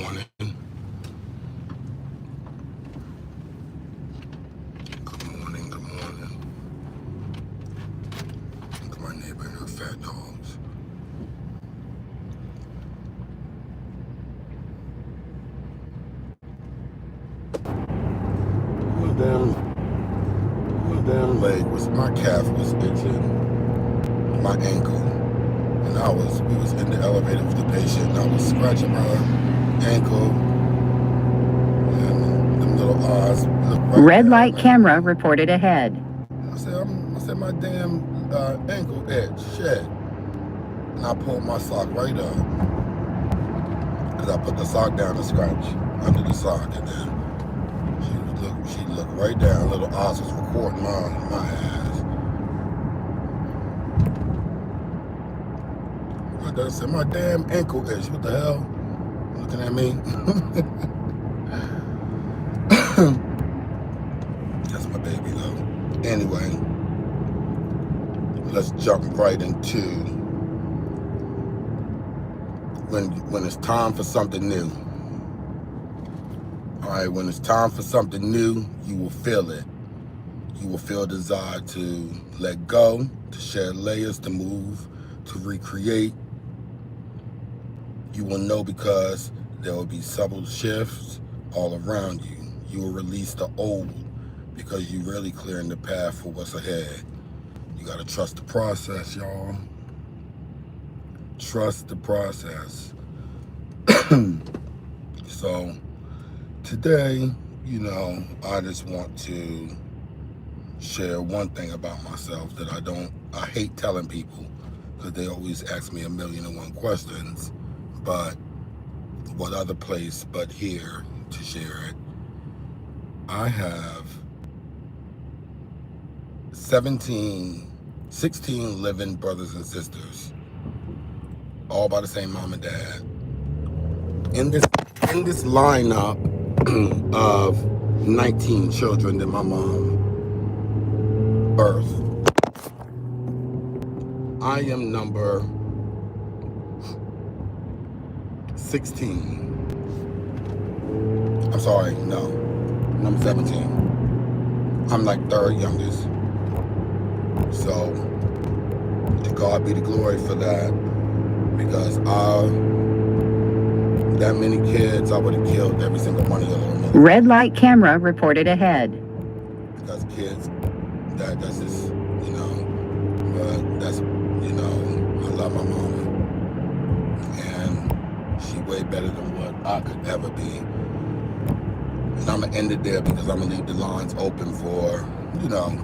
morning. Good morning, good morning. Look at my neighbor and her fat dogs. My damn leg was, my calf was itching, my ankle. And we was in the elevator with the patient, and I was scratching my ankle, and them little eyes looked right Red there. light camera reported ahead. I said, my damn ankle itch, shit. And I pulled my sock right up, because I put the sock down to scratch under the sock, and then she looked right down. Little eyes was recording my ass. I said, my damn ankle itch. What the hell? Looking at me. That's my baby though. Anyway, let's jump right into when it's time for something new. All right, when it's time for something new, you will feel it. You will feel desire to let go, to shed layers, to move, to recreate. You will know because there will be subtle shifts all around you. You will release the old because you're really clearing the path for what's ahead. You gotta trust the process, y'all. Trust the process. So today, I just want to share one thing about myself that I hate telling people because they always ask me 1,000,001 questions, but what other place but here to share it. I have 16 living brothers and sisters, all by the same mom and dad. In this lineup of 19 children that my mom birthed, I am number 16. I'm sorry, no, number 17. I'm like third youngest. So to God be the glory for that, because that many kids, I would have killed every single one of them. Red light camera reported ahead. Because kids, that's just, but that's, I love my mama. And she way better than what I could ever be. And I'm going to end it there because I'm going to leave the lines open for,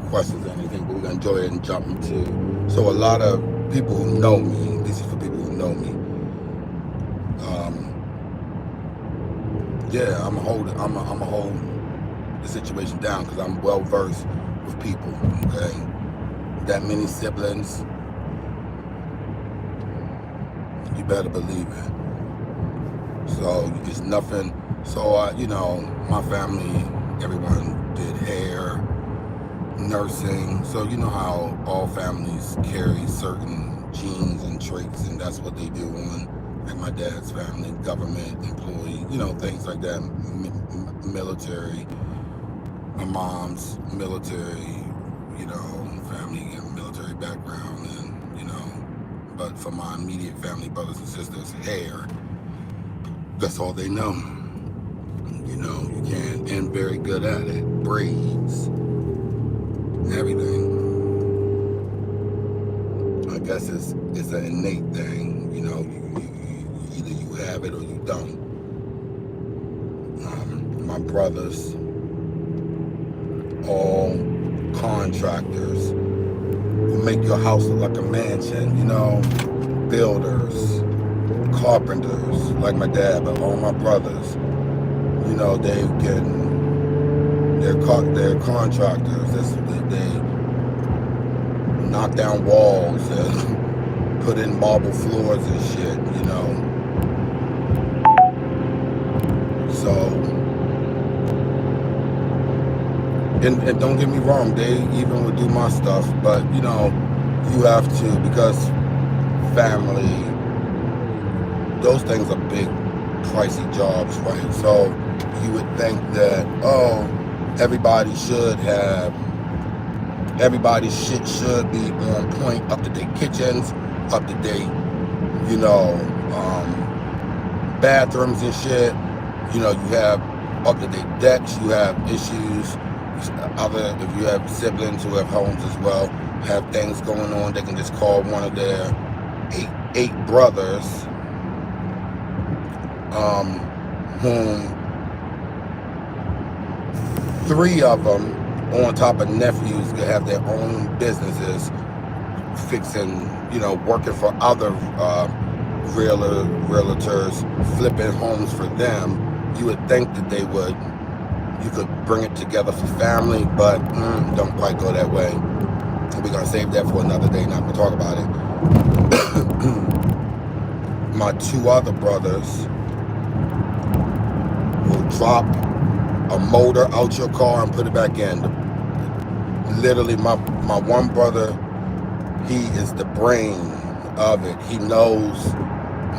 questions or anything, but we're going to enjoy it and jump into. So a lot of people who know me, this is for people who know me. Yeah, I'm gonna hold the situation down because I'm well versed with people. Okay, that many siblings, you better believe it. So it's nothing. So my family, everyone did hair, nursing. So you know how all families carry certain genes and traits, and that's what they do on. Like my dad's family, government employee, things like that, military. My mom's military, family and military background, and but for my immediate family, brothers and sisters, hair. That's all they know. You can, and very good at it. Braids, everything. I guess it's an innate thing. Either you have it or you don't. My brothers, all contractors who make your house look like a mansion, builders, carpenters, like my dad, but all my brothers, they're contractors. They knock down walls and put in marble floors and shit, So, and don't get me wrong, they even would do my stuff, but you have to, because family, those things are big pricey jobs, right? So you would think that, oh, everybody shit should be on point, up to date kitchens, up to date, you know, bathrooms and shit. You know, you have up to date decks. You have issues. If you have siblings who have homes as well, have things going on, they can just call one of their eight brothers, whom 3 of them, on top of nephews, can have their own businesses, fixing, you know, working for other realtors, flipping homes for them. You would think that you could bring it together for family, but don't quite go that way. We're gonna save that for another day, not gonna talk about it. My 2 other brothers will drop a motor out your car and put it back in. Literally, my one brother, he is the brain of it. He knows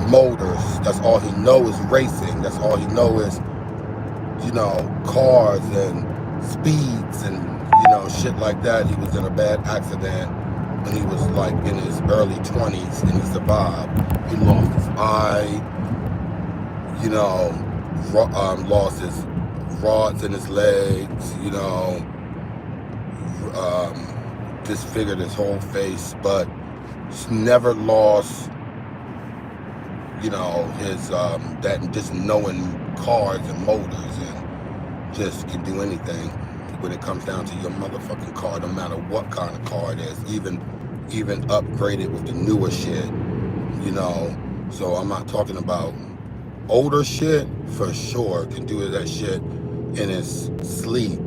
motors. That's all he knows is racing. That's all he knows is, you know, cars and speeds and, you know, shit like that. He was in a bad accident when he was like in his early 20s and he survived. He lost his eye, you know, lost his rods in his legs, you know, disfigured his whole face, but never lost, you know, his that just knowing cars and motors and just can do anything when it comes down to your motherfucking car, no matter what kind of car it is, even upgraded with the newer shit, you know. So I'm not talking about older shit, for sure can do that shit in his sleep,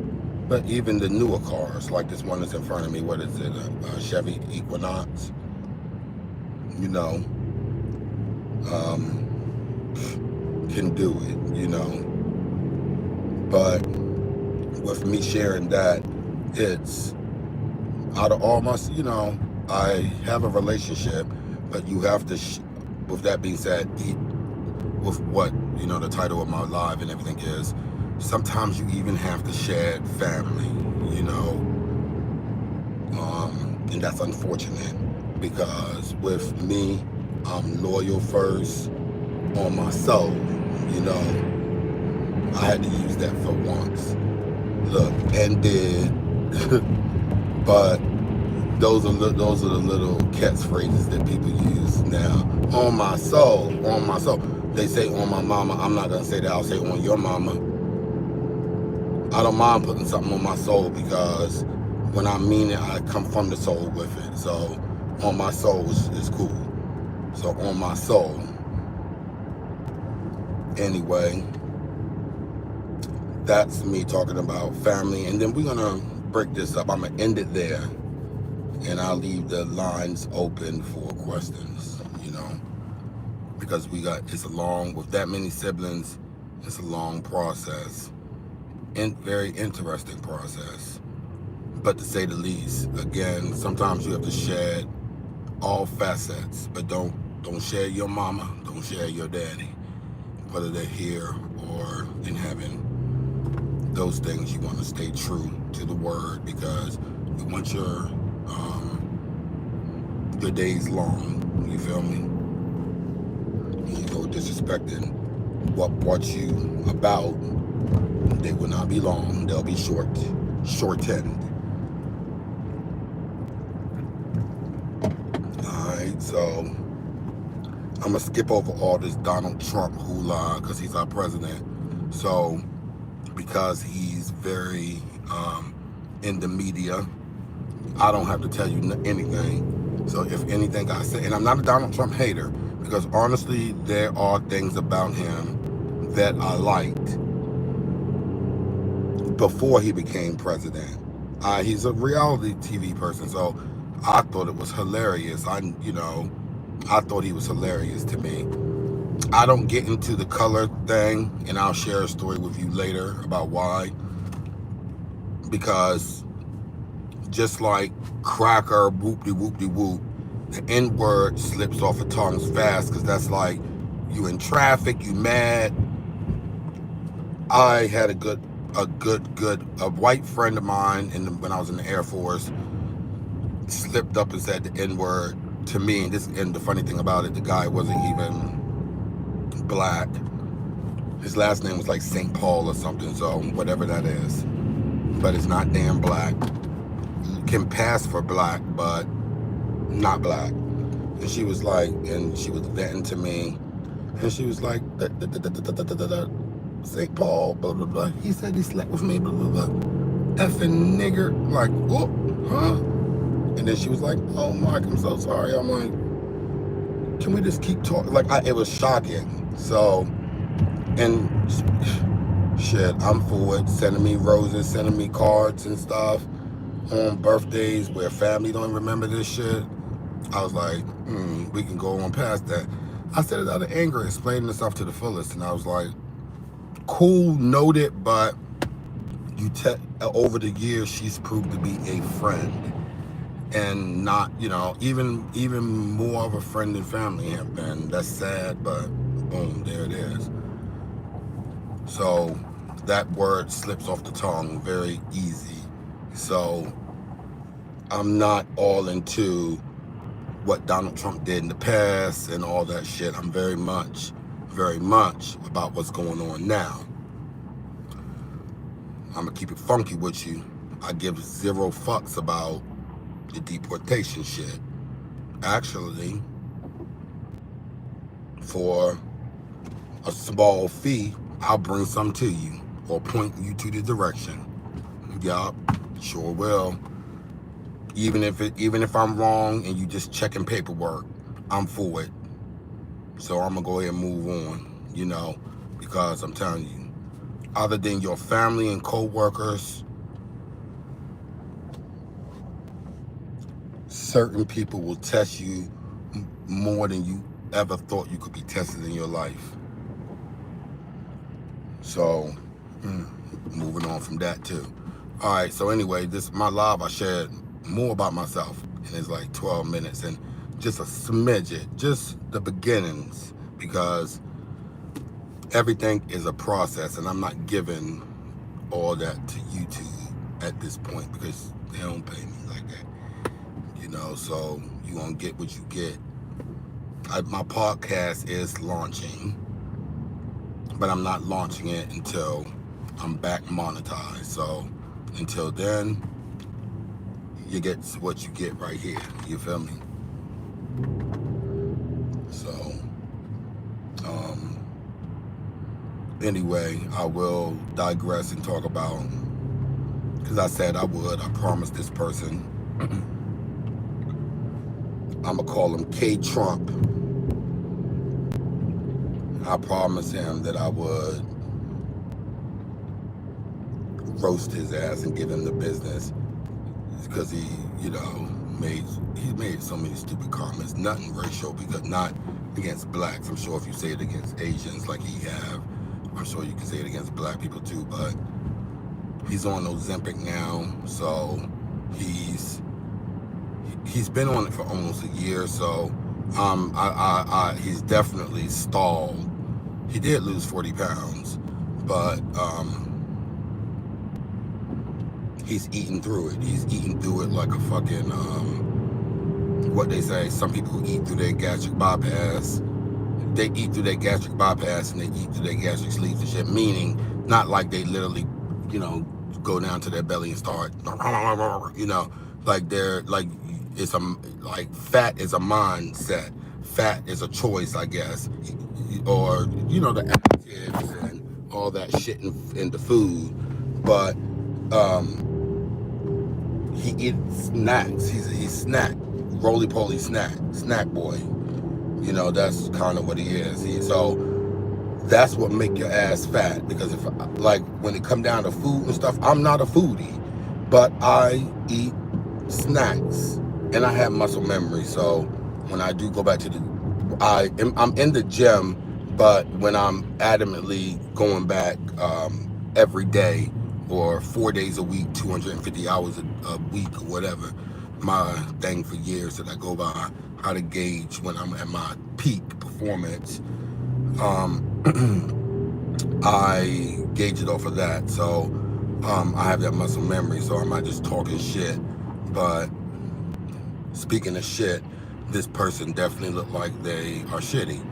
but even the newer cars, like this one that's in front of me, what is it, a Chevy Equinox, you know, can do it, you know. But with me sharing that, it's out of all my, you know, I have a relationship, but you have to, with that being said, with what, you know, the title of my live and everything is, sometimes you even have to share family, you know, and that's unfortunate, because with me, I'm loyal first on my soul, you know. I had to use that for once. Look, and did, but those are the little catchphrases that people use now. On my soul, on my soul. They say on my mama. I'm not gonna say that. I'll say on your mama. I don't mind putting something on my soul, because when I mean it, I come from the soul with it. So on my soul is cool. So on my soul. Anyway, that's me talking about family, and then we're gonna break this up. I'm gonna end it there, and I'll leave the lines open for questions, you know, because it's a long, with that many siblings, it's a long process, and very interesting process, but to say the least. Again, sometimes you have to shed all facets, but don't share your mama, don't share your daddy, whether they're here or in heaven. Those things, you want to stay true to the word, because you want your days long. You feel me? You go disrespecting what brought you about, they will not be long. They'll be shortened. Alright, so I'm gonna skip over all this Donald Trump hula, because he's our president. So because he's very in the media, I don't have to tell you anything. So if anything I say, and I'm not a Donald Trump hater, because honestly, there are things about him that I liked before he became president. He's a reality TV person, so I thought it was hilarious. I thought he was hilarious to me. I don't get into the color thing, and I'll share a story with you later about why. Because just like cracker, whoop-de-whoop-de-whoop, the N-word slips off of tongues fast, because that's like, You in traffic, you mad. I had a white friend of mine when I was in the Air Force slipped up and said the N-word to me. And the funny thing about it, the guy wasn't even black. His last name was like St. Paul or something, so whatever that is. But it's not damn black. Can pass for black, but not black. And she was like, and she was venting to me, and she was like, St. Paul, blah, blah, blah. He said he slept with me, blah, blah, blah. Effing nigger. Like, whoop, huh? And then she was like, oh, Mark, I'm so sorry. I'm like, can we just keep talking? Like, it was shocking. So, and shit, I'm for it. Sending me roses, sending me cards and stuff on birthdays where family don't remember this shit. I was like, we can go on past that. I said it out of anger, explaining stuff to the fullest, and I was like, cool, noted, but over the years, she's proved to be a friend, and not, even more of a friend than family. And that's sad, but boom, there it is. So that word slips off the tongue very easy. So I'm not all into what Donald Trump did in the past and all that shit. I'm very much about what's going on now. I'm gonna keep it funky with you. I give zero fucks about the deportation shit. Actually, for a small fee, I'll bring some to you or point you to the direction. Yup, sure will. Even if I'm wrong and you just checking paperwork, I'm for it. So I'm gonna go ahead and move on, because I'm telling you, other than your family and co-workers, certain people will test you more than you ever thought you could be tested in your life. So, moving on from that too. All right, so anyway, my live, I shared more about myself, and it's like 12 minutes, and just a smidget, just the beginnings, because everything is a process, and I'm not giving all that to YouTube at this point because they don't pay me like that, so you gonna get what you get. My podcast is launching, but I'm not launching it until I'm back monetized. So until then, you get what you get right here. You feel me? So, anyway, I will digress and talk about, because I said I would. I promised this person. I'm going to call him K Trump. I promised him that I would roast his ass and give him the business, because he made so many stupid comments. Nothing racial, because not against blacks. I'm sure if you say it against Asians like he have, I'm sure you can say it against black people too, but he's on Ozempic now, so he's been on it for almost a year, so he's definitely stalled. He did lose 40 pounds, but he's eating through it. He's eating through it like a fucking, what they say, some people eat through their gastric bypass. They eat through their gastric bypass and they eat through their gastric sleeves and shit, meaning not like they literally, go down to their belly and start, like they're like, fat is a mindset. Fat is a choice, I guess, or the additives and all that shit in the food. But he eats snacks. He's snack, roly-poly snack boy. That's kind of what he is. So that's what make your ass fat. Because if when it come down to food and stuff, I'm not a foodie, but I eat snacks and I have muscle memory. So when I do go back to I'm in the gym, but when I'm adamantly going back every day or 4 days a week, 250 hours a week or whatever, my thing for years that I go by, how to gauge when I'm at my peak performance. I gauge it off of that. So I have that muscle memory, so I'm not just talking shit. But speaking of shit, this person definitely looked like they are shitty.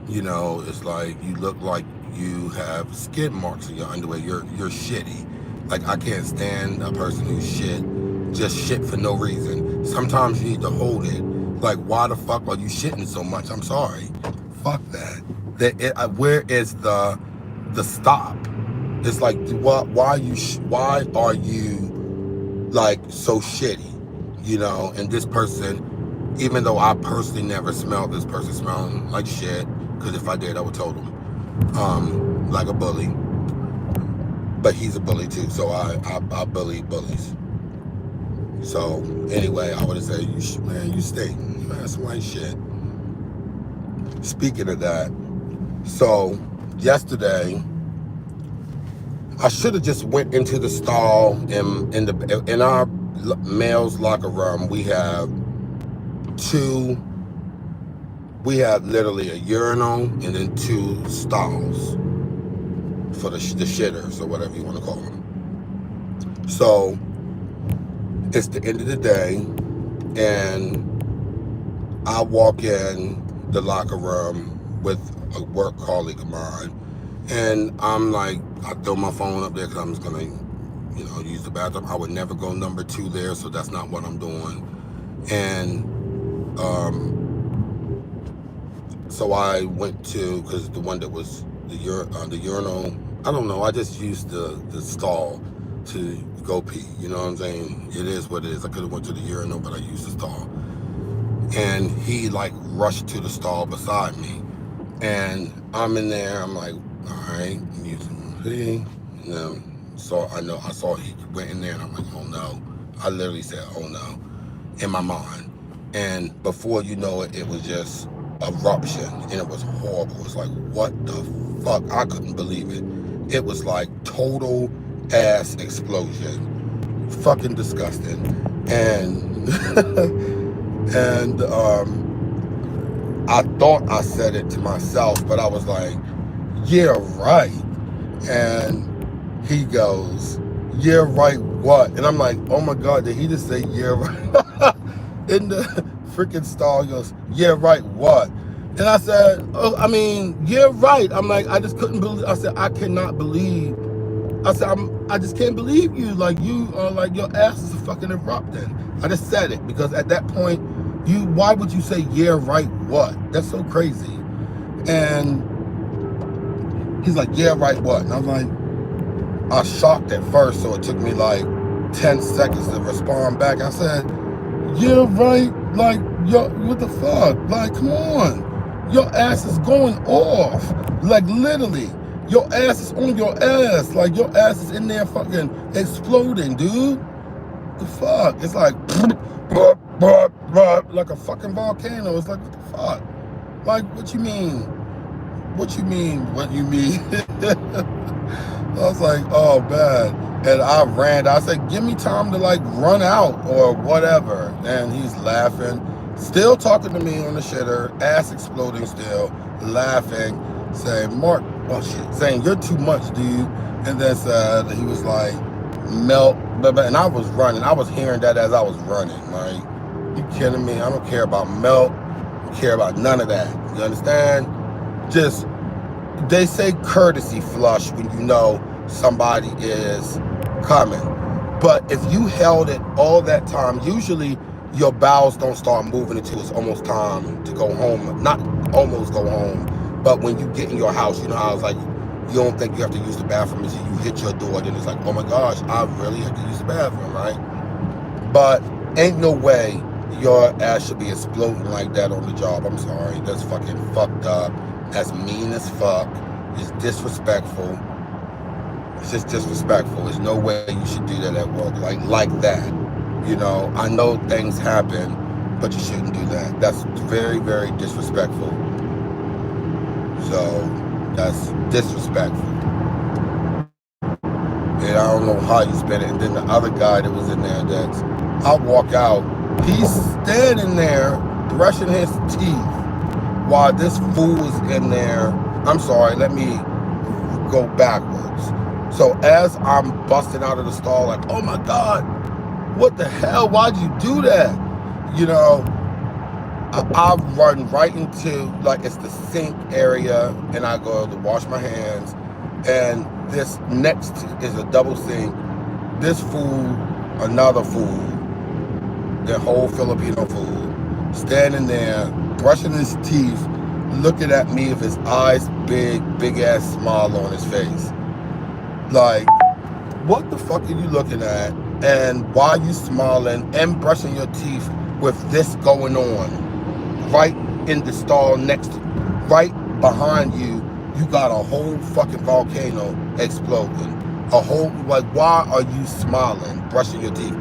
You know, it's like you look like you have skid marks in your underwear. You're shitty. Like, I can't stand a person who's just shit for no reason. Sometimes you need to hold it. Like, why the fuck are you shitting so much? I'm sorry. Fuck that. Where is the stop? It's like, why are you like so shitty? You know, and this person, even though I personally never smelled this person smelling like shit, because if I did, I would told him, like a bully. But he's a bully too, so I bully bullies. So anyway, I would have said, man, you stink. That's white shit. Speaking of that, so yesterday, I should have just went into the stall in our male's locker room. We have literally a urinal and then 2 stalls for the shitters or whatever you want to call them. So it's the end of the day, and I walk in the locker room with a work colleague of mine, and I'm like, I throw my phone up there because I'm just gonna, you know, use the bathroom. I would never go number 2 there, so that's not what I'm doing. And so I went to, because the one that was the urinal, I don't know, I just used the stall to go pee, you know what I'm saying? It is what it is. I could have went to the urinal, but I used the stall. And he like rushed to the stall beside me. And I'm in there, I'm like, all right, I'm using pee. You know, so I saw he went in there, and I'm like, oh no. I literally said, oh no, in my mind. And before you know it, it was just eruption, and it was horrible. It was like, what the fuck? I couldn't believe it. It was like total ass explosion. Fucking disgusting. And and I thought I said it to myself, but I was like, yeah, right. And he goes, yeah, right, what? And I'm like, oh my God, did he just say, yeah, right? In the freaking stall, he goes, yeah, right, what? And I said, oh, I mean, yeah, right. I'm like, I just couldn't believe, I said, I cannot believe. I said, I just can't believe you. Like, you are like, your ass is fucking erupting. I just said it because at that point, why would you say, yeah, right, what? That's so crazy. And he's like, yeah, right, what? And I'm like, I was shocked at first, so it took me like 10 seconds to respond back. I said, yeah, right, like, yo, what the fuck? Like, come on. Your ass is going off. Like, literally, your ass is on your ass. Like, your ass is in there fucking exploding, dude. The fuck? It's like, like a fucking volcano. It's like, what the fuck? Like, what you mean? What you mean? What you mean? I was like, oh, bad. And I ran. I said, give me time to like run out or whatever. And he's laughing, still talking to me on the shitter, ass exploding still, laughing, saying, Mark, oh shit, saying, you're too much, dude. And then said, he was like, melt, and I was running. I was hearing that as I was running. Like, you kidding me? I don't care about melt. I don't care about none of that. You understand? Just, they say courtesy flush when you know somebody is coming. But if you held it all that time, usually your bowels don't start moving until it's almost time to go home. Not almost go home, but when you get in your house, you know how it's like, you don't think you have to use the bathroom until you hit your door. Then it's like, oh my gosh, I really have to use the bathroom, right? But ain't no way your ass should be exploding like that on the job. I'm sorry. That's fucking fucked up. That's mean as fuck. It's disrespectful. It's just disrespectful. There's no way you should do that at work like that. You know, I know things happen, but you shouldn't do that. That's very, very disrespectful. So that's disrespectful. And I don't know how you spend it. And then the other guy that was in there, I walk out, he's standing there brushing his teeth while this fool is in there I'm sorry, let me go backwards. So as I'm busting out of the stall, like, oh my God, what the hell? Why'd you do that? You know, I run right into, like, it's the sink area, and I go to wash my hands, and this next is a double sink. This fool, another fool, the whole Filipino fool, standing there, brushing his teeth, looking at me with his eyes big ass smile on his face. Like, what the fuck are you looking at? And why are you smiling and brushing your teeth with this going on? Right in the stall next to, right behind you, you got a whole fucking volcano exploding. A whole, like, why are you smiling, brushing your teeth?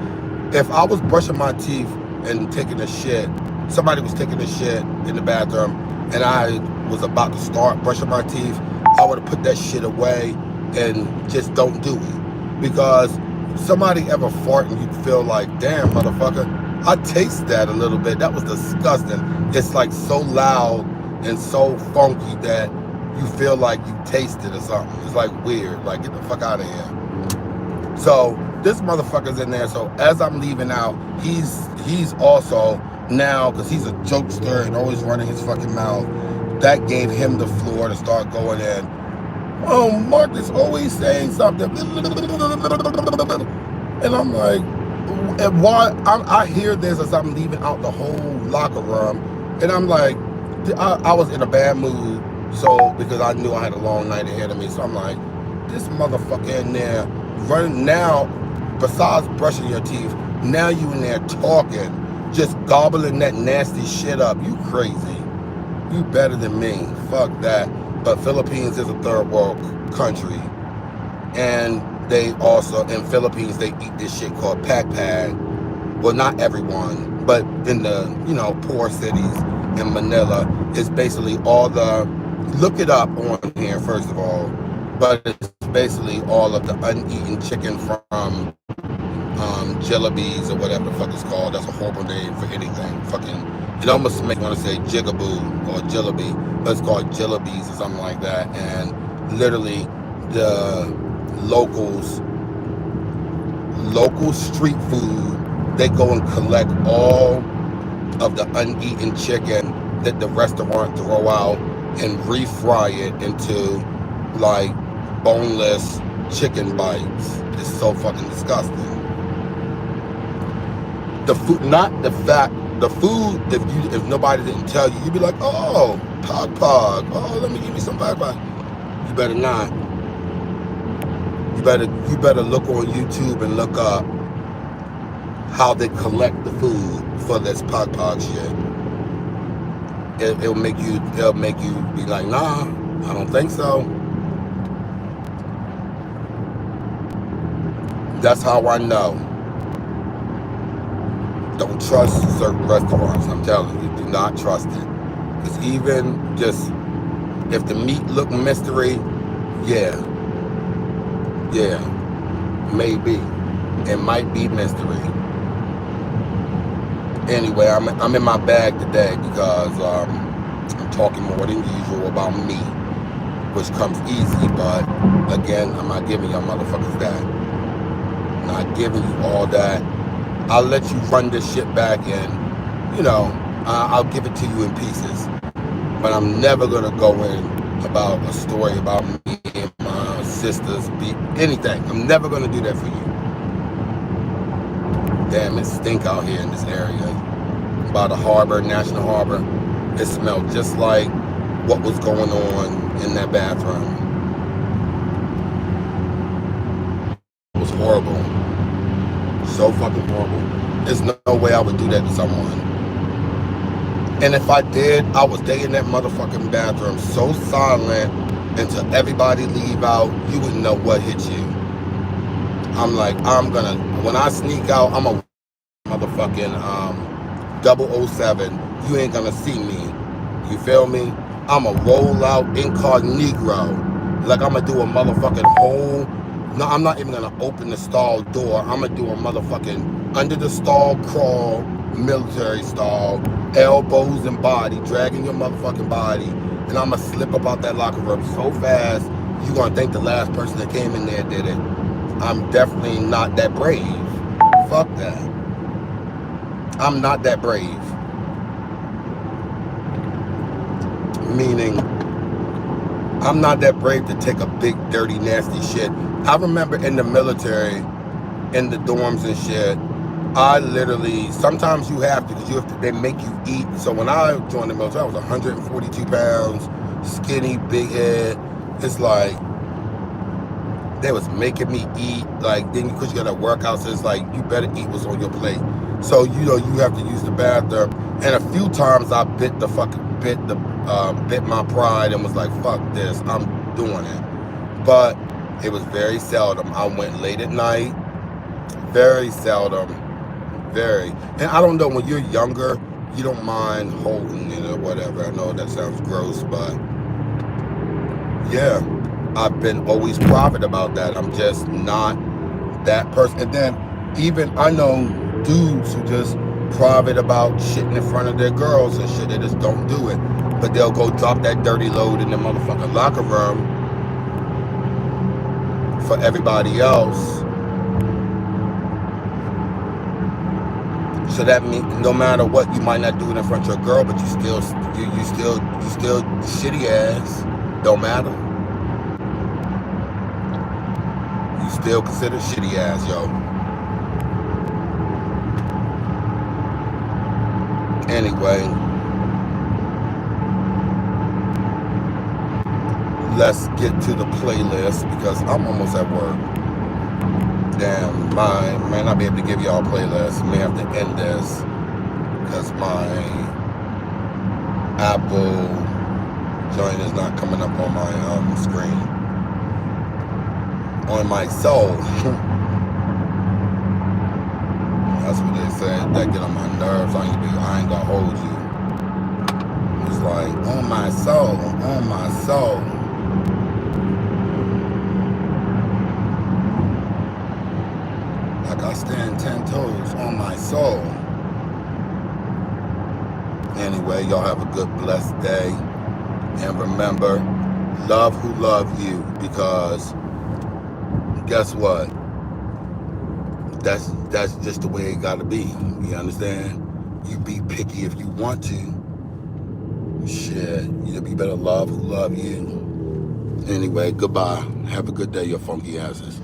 If I was brushing my teeth and taking a shit, somebody was taking a shit in the bathroom, and I was about to start brushing my teeth, I would have put that shit away and just don't do it. Because somebody ever fart and you feel like, damn, motherfucker, I taste that a little bit. That was disgusting. It's like so loud and so funky that you feel like you tasted or something. It's like weird. Like, get the fuck out of here. So this motherfucker's in there. So as I'm leaving out, he's also now, because he's a jokester and always running his fucking mouth, that gave him the floor to start going in. Oh, Mark is always saying something. And I'm like, and why? I hear this as I'm leaving out the whole locker room. And I'm like, I was in a bad mood. So, because I knew I had a long night ahead of me. So I'm like, this motherfucker in there running now, besides brushing your teeth, now you in there talking, just gobbling that nasty shit up. You crazy. You better than me. Fuck that. But Philippines is a third world country. And they also, in Philippines, they eat this shit called pakpad. Well, not everyone, but in the, you know, poor cities in Manila, it's basically all the, look it up on here first of all, but it's basically all of the uneaten chicken from jellibes or whatever the fuck it's called. That's a horrible name for anything. Fucking, it almost makes me want to say jigaboo or jillaby, but it's called jellibes or something like that. And literally the local street food, they go and collect all of the uneaten chicken that the restaurant throw out and refry it into like boneless chicken bites. It's so fucking disgusting. The food, not the fact, the food, if nobody didn't tell you, you'd be like, oh, pog. Oh, let me give you some pog. You better not. You better look on YouTube and look up how they collect the food for this pog shit. It'll make you be like, nah, I don't think so. That's how I know. Don't trust certain restaurants. I'm telling you, do not trust it. Because even just, if the meat look mystery, yeah, maybe. It might be mystery. Anyway, I'm in my bag today because I'm talking more than usual about me, which comes easy, but again, I'm not giving y'all motherfuckers that. I'm not giving you all that. I'll let you run this shit back and, you know, I'll give it to you in pieces. But I'm never gonna go in about a story about me and my sisters, anything. I'm never gonna do that for you. Damn, it stink out here in this area. By the harbor, National Harbor. It smelled just like what was going on in that bathroom. It was horrible. So fucking horrible. There's no way I would do that to someone. And if I did, I would stay in that motherfucking bathroom so silent until everybody leave out, you wouldn't know what hit you. I'm like, when I sneak out, I'm a motherfucking 007. You ain't gonna see me. You feel me? I'ma roll out incognito. Like I'ma do a motherfucking whole. No, I'm not even gonna open the stall door. I'ma do a motherfucking under the stall crawl, military stall, elbows and body, dragging your motherfucking body and I'm going to slip up out that locker room so fast, you're going to think the last person that came in there did it. I'm definitely not that brave. Fuck that. I'm not that brave. Meaning, I'm not that brave to take a big, dirty, nasty shit. I remember in the military, in the dorms and shit, I literally, sometimes you have to, because they make you eat. So when I joined the military, I was 142 pounds, skinny, big head. It's like, they was making me eat, like, then because you got to work out, so it's like, you better eat what's on your plate. So, you know, you have to use the bathroom. And a few times I bit my pride and was like, fuck this, I'm doing it. But it was very seldom. I went late at night, very seldom, very. And I don't know, when you're younger, you don't mind holding it or whatever. I know that sounds gross, but yeah. I've been always private about that. I'm just not that person. And then even I know dudes who just private about shitting in front of their girls and shit. They just don't do it. But they'll go drop that dirty load in the motherfucking locker room for everybody else. So that means no matter what, you might not do it in front of your girl, but you still shitty ass. Don't matter. Still considered shitty ass, yo. Anyway, let's get to the playlist because I'm almost at work. Damn, may not be able to give y'all a playlist. May have to end this because my Apple joint is not coming up on my screen. On my soul. That's what they said. That get on my nerves. I ain't gonna hold you. It's like, on my soul, on my soul. Like I stand 10 toes on my soul. Anyway, y'all have a good, blessed day. And remember, love who love you, because guess what? That's just the way it gotta be. You understand? You be picky if you want to. Shit, you better love who love you. Anyway, goodbye. Have a good day, you funky asses.